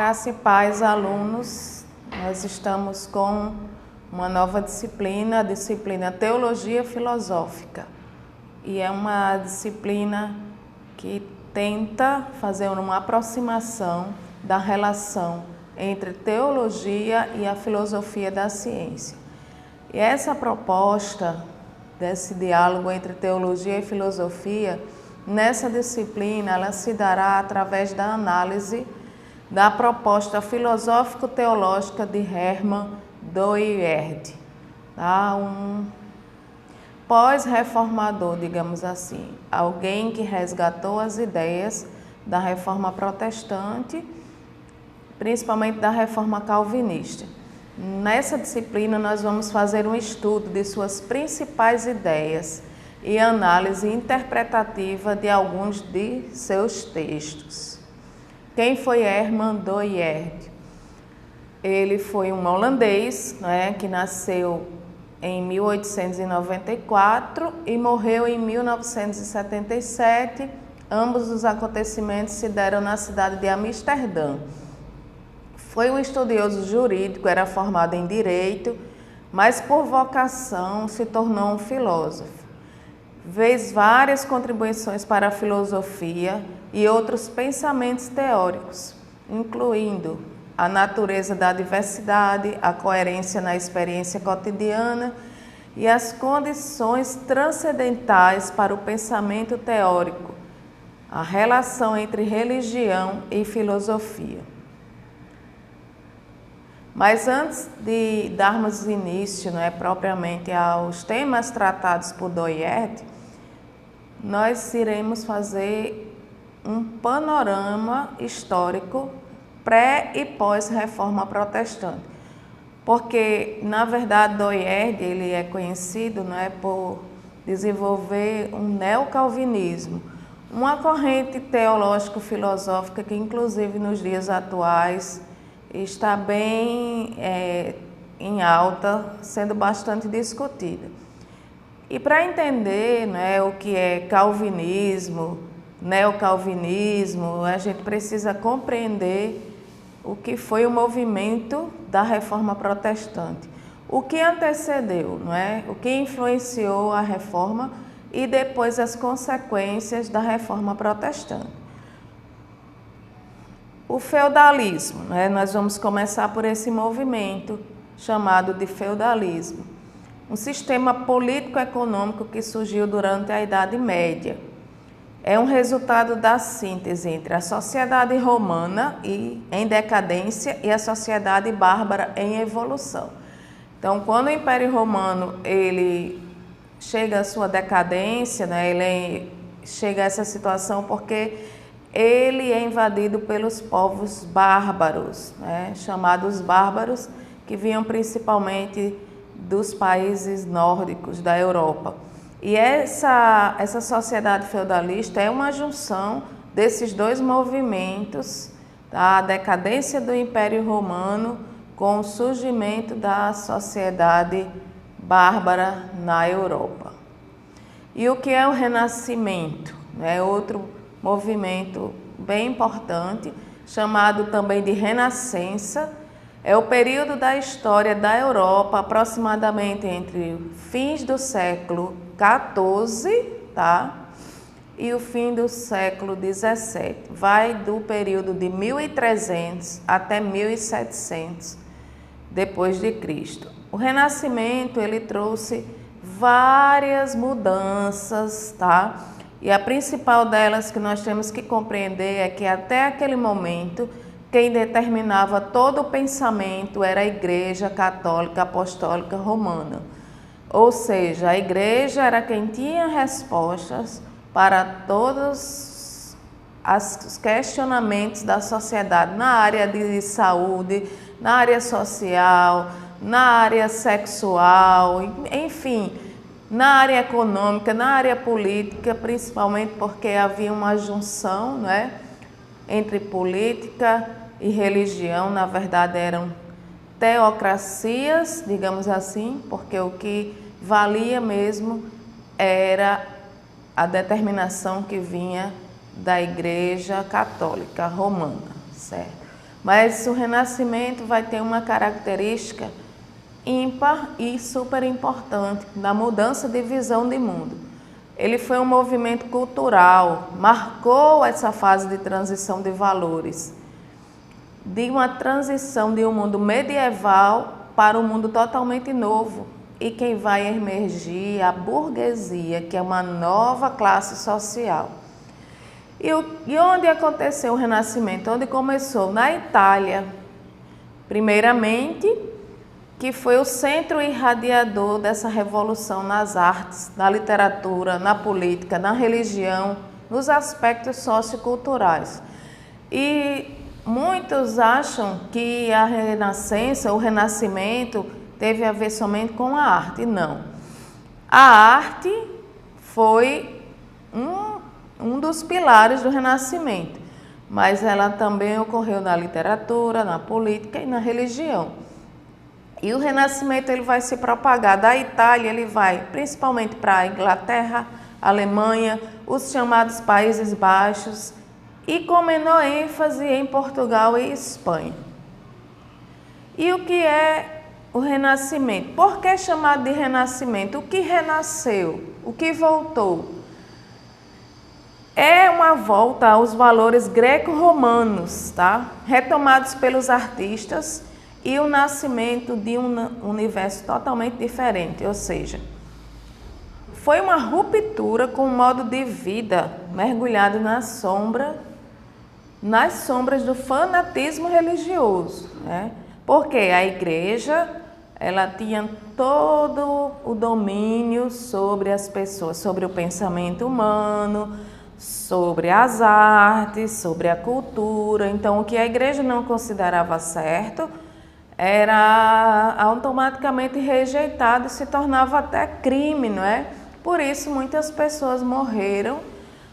Graça e paz, alunos. Nós estamos com uma nova disciplina, a disciplina Teologia Filosófica. E é uma disciplina que tenta fazer uma aproximação da relação entre teologia e a filosofia da ciência. E essa proposta desse diálogo entre teologia e filosofia, nessa disciplina, ela se dará através da análise da proposta filosófico-teológica de Hermann Doierd, tá? Um pós-reformador, digamos assim, alguém que resgatou as ideias da reforma protestante, principalmente da reforma calvinista. Nessa disciplina nós vamos fazer um estudo de suas principais ideias e análise interpretativa de alguns de seus textos. Quem foi Hermann Doierd? Ele foi um holandês, né, que nasceu em 1894 e morreu em 1977. Ambos os acontecimentos se deram na cidade de Amsterdã. Foi um estudioso jurídico, era formado em Direito, mas por vocação se tornou um filósofo. Fez várias contribuições para a filosofia e outros pensamentos teóricos, incluindo a natureza da diversidade, a coerência na experiência cotidiana e as condições transcendentais para o pensamento teórico, a relação entre religião e filosofia. Mas antes de darmos início, propriamente aos temas tratados por Doierd, nós iremos fazer um panorama histórico pré e pós-reforma protestante. Porque, na verdade, Doierd ele é conhecido por desenvolver um neocalvinismo, uma corrente teológico-filosófica que, inclusive, nos dias atuais, está bem em alta, sendo bastante discutida. E para entender o que é calvinismo, neocalvinismo, a gente precisa compreender o que foi o movimento da reforma protestante, o que antecedeu, o que influenciou a reforma e depois as consequências da reforma protestante. O feudalismo, nós vamos começar por esse movimento chamado de feudalismo, um sistema político-econômico que surgiu durante a Idade Média. É um resultado da síntese entre a sociedade romana em decadência e a sociedade bárbara em evolução. Então, quando o Império Romano ele chega à sua decadência, ele chega a essa situação porque ele é invadido pelos povos bárbaros, chamados bárbaros, que vinham principalmente dos países nórdicos da Europa. E essa sociedade feudalista é uma junção desses dois movimentos, a decadência do Império Romano com o surgimento da sociedade bárbara na Europa. E o que é o Renascimento? Outro movimento bem importante, chamado também de Renascença. É o período da história da Europa, aproximadamente entre fins do século XIV, e o fim do século XVII. Vai do período de 1300 até 1700 depois de Cristo. O Renascimento ele trouxe várias mudanças, E a principal delas que nós temos que compreender é que até aquele momento quem determinava todo o pensamento era a Igreja Católica Apostólica Romana. Ou seja, a Igreja era quem tinha respostas para todos os questionamentos da sociedade na área de saúde, na área social, na área sexual, enfim, na área econômica, na área política, principalmente porque havia uma junção, entre política e religião. Na verdade eram teocracias, digamos assim, porque o que valia mesmo era a determinação que vinha da Igreja Católica Romana, certo? Mas o Renascimento vai ter uma característica ímpar e super importante da mudança de visão de mundo. Ele foi um movimento cultural, marcou essa fase de transição de valores, de uma transição de um mundo medieval para um mundo totalmente novo. E quem vai emergir? A burguesia, que é uma nova classe social. E onde aconteceu o Renascimento? Onde começou? Na Itália, primeiramente, que foi o centro irradiador dessa revolução nas artes, na literatura, na política, na religião, nos aspectos socioculturais. E muitos acham que a Renascença, o Renascimento, teve a ver somente com a arte. Não. A arte foi um dos pilares do Renascimento, mas ela também ocorreu na literatura, na política e na religião. E o Renascimento ele vai se propagar da Itália, ele vai principalmente para a Inglaterra, Alemanha, os chamados Países Baixos e com menor ênfase em Portugal e Espanha. E o que é o Renascimento? Por que chamado de Renascimento? O que renasceu? O que voltou? É uma volta aos valores greco-romanos, tá? Retomados pelos artistas, e o nascimento de um universo totalmente diferente, ou seja, foi uma ruptura com o modo de vida mergulhado nas sombras do fanatismo religioso, né? Porque a igreja, ela tinha todo o domínio sobre as pessoas, sobre o pensamento humano, sobre as artes, sobre a cultura. Então, o que a igreja não considerava certo era automaticamente rejeitado e se tornava até crime, não é? Por isso, muitas pessoas morreram,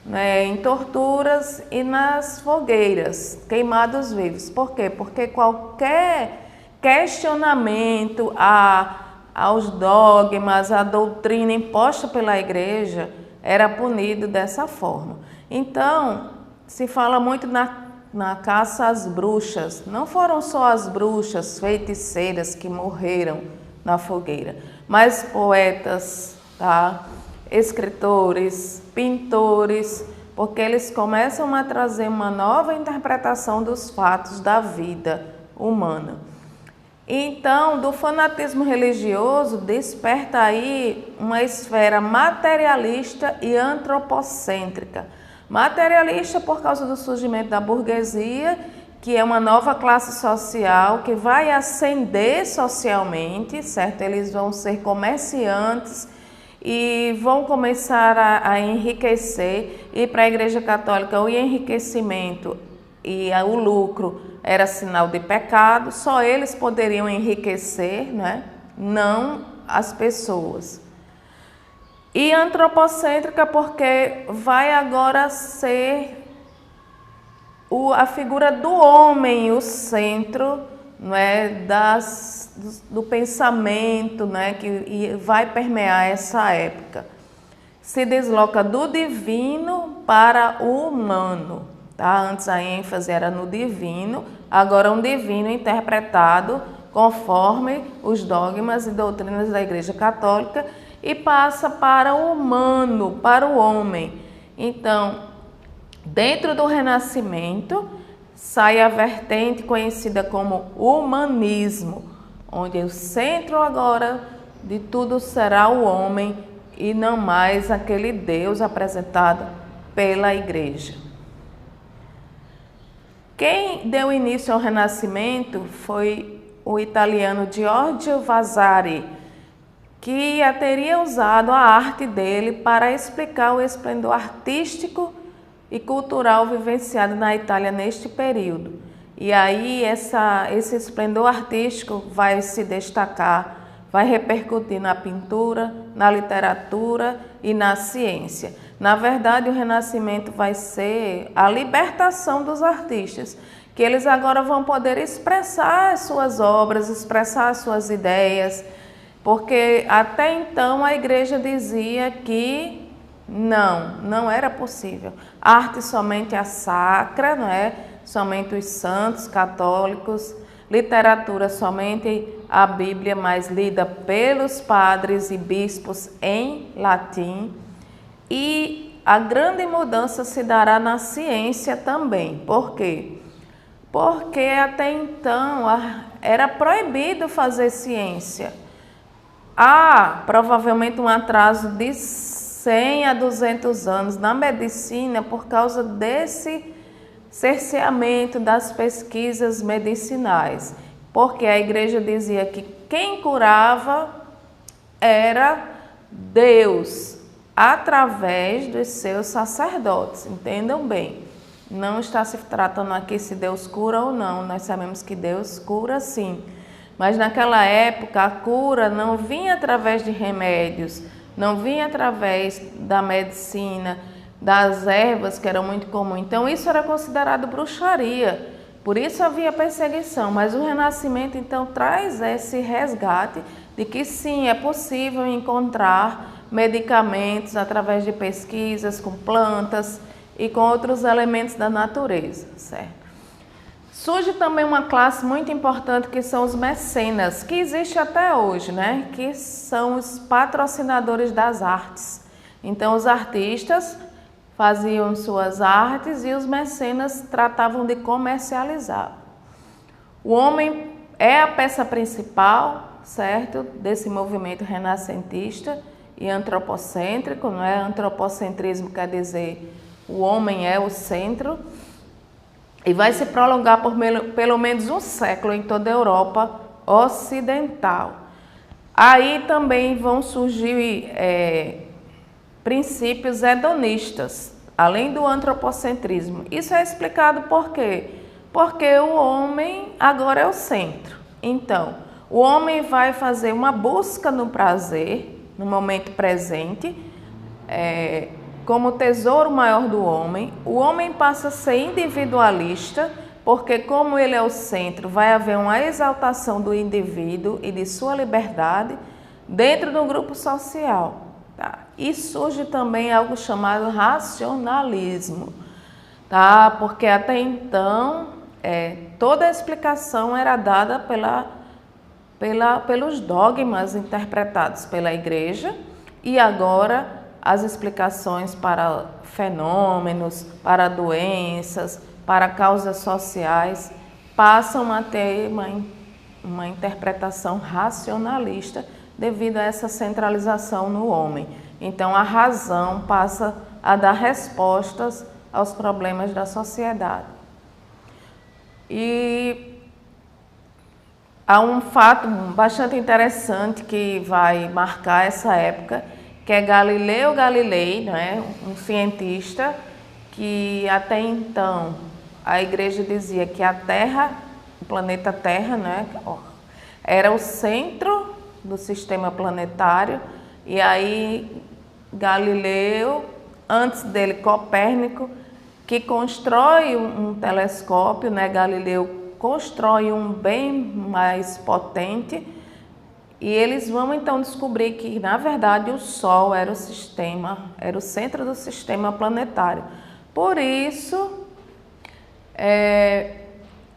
né, em torturas e nas fogueiras, queimados vivos. Por quê? Porque qualquer questionamento aos dogmas, à doutrina imposta pela igreja, era punido dessa forma. Então, se fala muito na caça às bruxas. Não foram só as bruxas feiticeiras que morreram na fogueira, mas poetas, tá? Escritores, pintores, porque eles começam a trazer uma nova interpretação dos fatos da vida humana. Então, do fanatismo religioso, desperta aí uma esfera materialista e antropocêntrica. Materialista por causa do surgimento da burguesia, que é uma nova classe social que vai ascender socialmente, certo? Eles vão ser comerciantes e vão começar a enriquecer. E para a Igreja Católica o enriquecimento e o lucro era sinal de pecado, só eles poderiam enriquecer, né? Não as pessoas. E antropocêntrica porque vai agora ser a figura do homem, o centro, não é, do pensamento, né, que vai permear essa época. Se desloca do divino para o humano. Tá? Antes a ênfase era no divino, agora um divino interpretado conforme os dogmas e doutrinas da Igreja Católica, e passa para o humano, para o homem. Então, dentro do Renascimento, sai a vertente conhecida como humanismo, onde o centro agora de tudo será o homem e não mais aquele Deus apresentado pela Igreja. Quem deu início ao Renascimento foi o italiano Giorgio Vasari, que teria usado a arte dele para explicar o esplendor artístico e cultural vivenciado na Itália neste período. E aí esse esplendor artístico vai se destacar, vai repercutir na pintura, na literatura e na ciência. Na verdade, o Renascimento vai ser a libertação dos artistas, que eles agora vão poder expressar as suas obras, expressar as suas ideias, porque até então a igreja dizia que não era possível. A arte somente é sacra, não é? Somente os santos católicos, literatura somente a Bíblia, mas lida pelos padres e bispos em latim. E a grande mudança se dará na ciência também. Por quê? Porque até então era proibido fazer ciência. Há provavelmente um atraso de 100 a 200 anos na medicina por causa desse cerceamento das pesquisas medicinais. Porque a igreja dizia que quem curava era Deus, através dos seus sacerdotes. Entendam bem. Não está se tratando aqui se Deus cura ou não. Nós sabemos que Deus cura sim. Mas naquela época a cura não vinha através de remédios, não vinha através da medicina, das ervas, que eram muito comuns. Então isso era considerado bruxaria. Por isso havia perseguição. Mas o Renascimento então traz esse resgate de que sim, é possível encontrar medicamentos através de pesquisas com plantas e com outros elementos da natureza, certo? Surge também uma classe muito importante que são os mecenas, que existe até hoje, né? Que são os patrocinadores das artes. Então os artistas faziam suas artes e os mecenas tratavam de comercializar. O homem é a peça principal, certo? Desse movimento renascentista e antropocêntrico, não é? Antropocentrismo quer dizer o homem é o centro, e vai se prolongar por pelo menos um século em toda a Europa ocidental. Aí também vão surgir princípios hedonistas, além do antropocentrismo. Isso é explicado por quê? Porque o homem agora é o centro. Então, o homem vai fazer uma busca no prazer, no momento presente, como tesouro maior do homem. O homem passa a ser individualista, porque como ele é o centro, vai haver uma exaltação do indivíduo e de sua liberdade dentro do grupo social. Tá? E surge também algo chamado racionalismo, tá? Porque até então toda a explicação era dada pelos dogmas interpretados pela igreja, e agora as explicações para fenômenos, para doenças, para causas sociais, passam a ter uma interpretação racionalista devido a essa centralização no homem. Então, a razão passa a dar respostas aos problemas da sociedade. E há um fato bastante interessante que vai marcar essa época, que é Galileu Galilei, né? Um cientista que até então a igreja dizia que a Terra, o planeta Terra, né? Era o centro do sistema planetário, e aí Galileu, antes dele Copérnico, que constrói um telescópio, né? Galileu constrói um bem mais potente. E eles vão então descobrir que, na verdade, o Sol era o centro do sistema planetário. Por isso,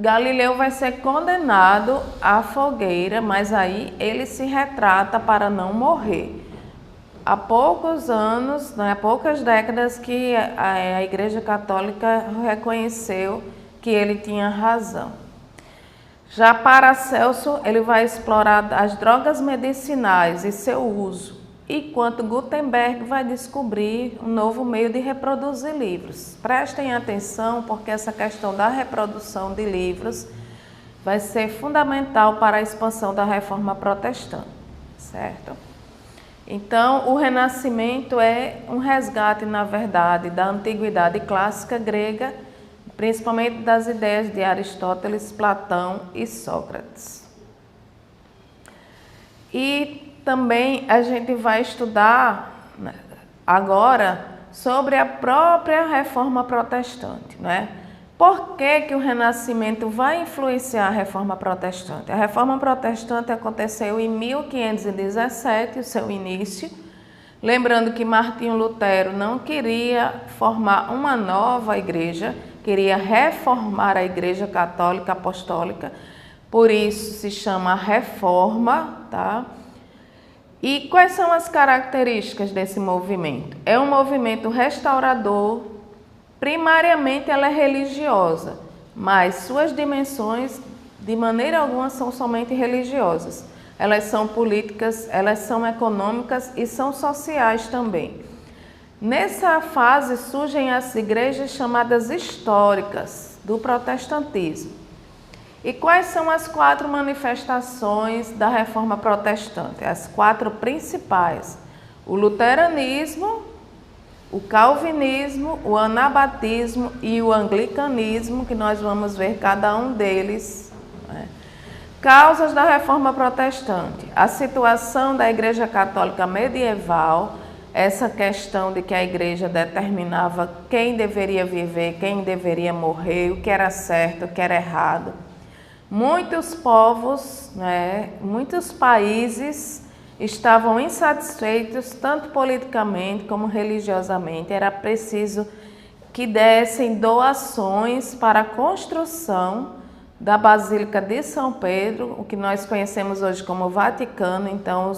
Galileu vai ser condenado à fogueira, mas aí ele se retrata para não morrer. Há poucos anos, né, há poucas décadas que a Igreja Católica reconheceu que ele tinha razão. Já Paracelso, ele vai explorar as drogas medicinais e seu uso, enquanto Gutenberg vai descobrir um novo meio de reproduzir livros. Prestem atenção, porque essa questão da reprodução de livros vai ser fundamental para a expansão da Reforma Protestante, certo? Então, o Renascimento é um resgate, na verdade, da antiguidade clássica grega, principalmente das ideias de Aristóteles, Platão e Sócrates. E também a gente vai estudar agora sobre a própria Reforma Protestante, né? Por que o Renascimento vai influenciar a Reforma Protestante? A Reforma Protestante aconteceu em 1517, o seu início. Lembrando que Martinho Lutero não queria formar uma nova igreja, queria reformar a Igreja Católica Apostólica, por isso se chama Reforma, tá? E quais são as características desse movimento? É um movimento restaurador, primariamente ela é religiosa, mas suas dimensões de maneira alguma são somente religiosas. Elas são políticas, elas são econômicas e são sociais também. Nessa fase surgem as igrejas chamadas históricas do protestantismo. E quais são as 4 manifestações da reforma protestante? As 4 principais: o luteranismo, o calvinismo, o anabatismo e o anglicanismo, que nós vamos ver cada um deles. Causas da reforma protestante: a situação da Igreja Católica medieval, essa questão de que a igreja determinava quem deveria viver, quem deveria morrer, o que era certo, o que era errado. Muitos povos, muitos países estavam insatisfeitos, tanto politicamente como religiosamente. Era preciso que dessem doações para a construção da Basílica de São Pedro, o que nós conhecemos hoje como Vaticano. Então,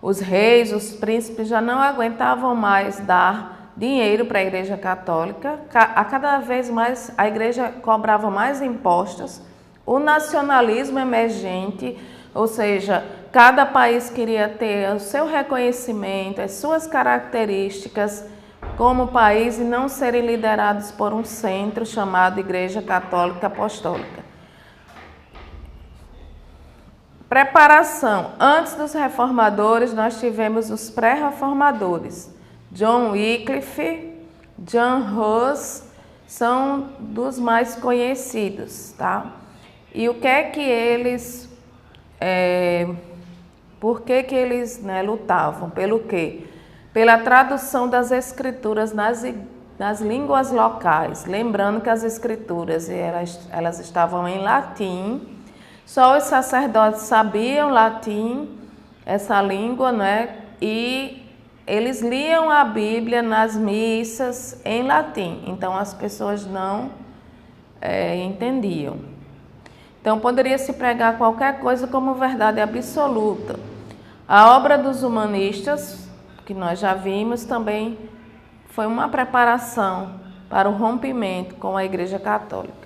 os reis, os príncipes já não aguentavam mais dar dinheiro para a Igreja Católica. A cada vez mais a Igreja cobrava mais impostos. O nacionalismo emergente, ou seja, cada país queria ter o seu reconhecimento, as suas características como país e não serem liderados por um centro chamado Igreja Católica Apostólica. Preparação. Antes dos reformadores, nós tivemos os pré-reformadores. John Wycliffe, John Hus, são dos mais conhecidos, tá? E o que é que eles, por que eles lutavam? Pelo quê? Pela tradução das escrituras nas línguas locais. Lembrando que as escrituras elas estavam em latim, só os sacerdotes sabiam latim, essa língua, e eles liam a Bíblia nas missas em latim, então as pessoas não entendiam. Então, poderia se pregar qualquer coisa como verdade absoluta. A obra dos humanistas, que nós já vimos, também foi uma preparação para o rompimento com a Igreja Católica.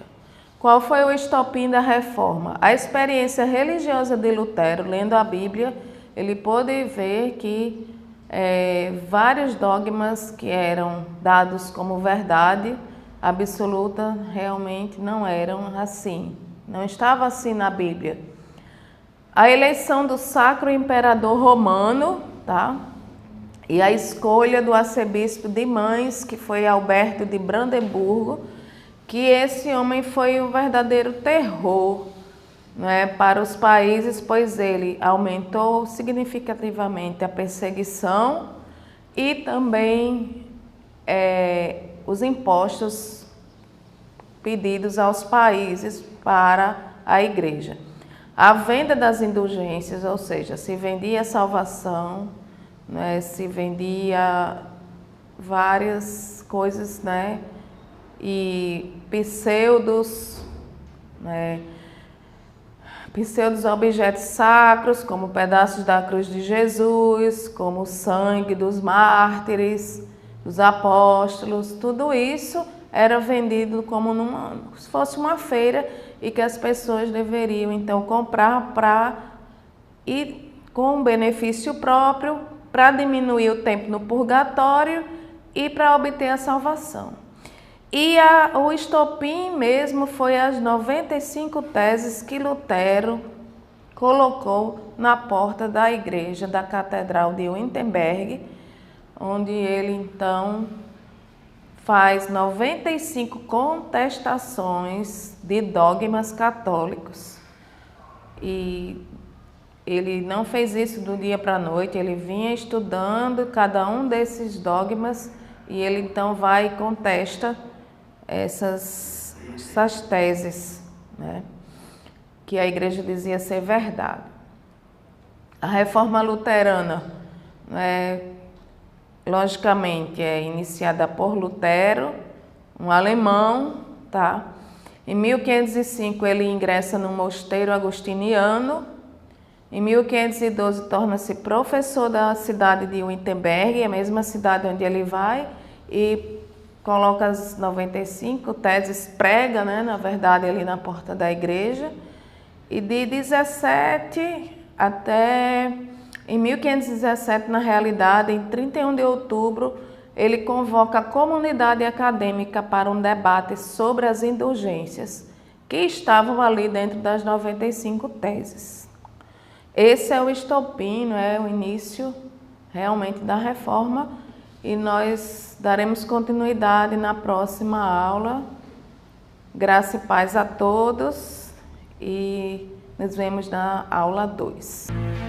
Qual foi o estopim da reforma? A experiência religiosa de Lutero, lendo a Bíblia, ele pôde ver que vários dogmas que eram dados como verdade absoluta realmente não eram assim. Não estava assim na Bíblia. A eleição do Sacro Imperador Romano, tá? E a escolha do arcebispo de Mainz, que foi Alberto de Brandemburgo, que esse homem foi um verdadeiro terror, para os países, pois ele aumentou significativamente a perseguição e também os impostos pedidos aos países para a igreja. A venda das indulgências, ou seja, se vendia salvação, se vendia várias coisas, e pseudos objetos sacros, como pedaços da cruz de Jesus, como o sangue dos mártires, dos apóstolos, tudo isso era vendido como se fosse uma feira e que as pessoas deveriam então comprar e com benefício próprio para diminuir o tempo no purgatório e para obter a salvação. E o estopim mesmo foi as 95 teses que Lutero colocou na porta da igreja da Catedral de Wittenberg, onde ele então faz 95 contestações de dogmas católicos. E ele não fez isso do dia para a noite, ele vinha estudando cada um desses dogmas e ele então vai e contesta essas teses, que a igreja dizia ser verdade. A reforma luterana, logicamente, é iniciada por Lutero, um alemão, tá? Em 1505 ele ingressa no mosteiro agostiniano. Em 1512 torna-se professor da cidade de Wittenberg, a mesma cidade onde ele vai, e coloca as 95 teses, prega, né, na verdade, ali na porta da igreja. E de 17 até em 1517, na realidade, em 31 de outubro, ele convoca a comunidade acadêmica para um debate sobre as indulgências, que estavam ali dentro das 95 teses. Esse é o estopim, é o início realmente da reforma, e nós daremos continuidade na próxima aula. Graça e paz a todos, e nos vemos na aula 2.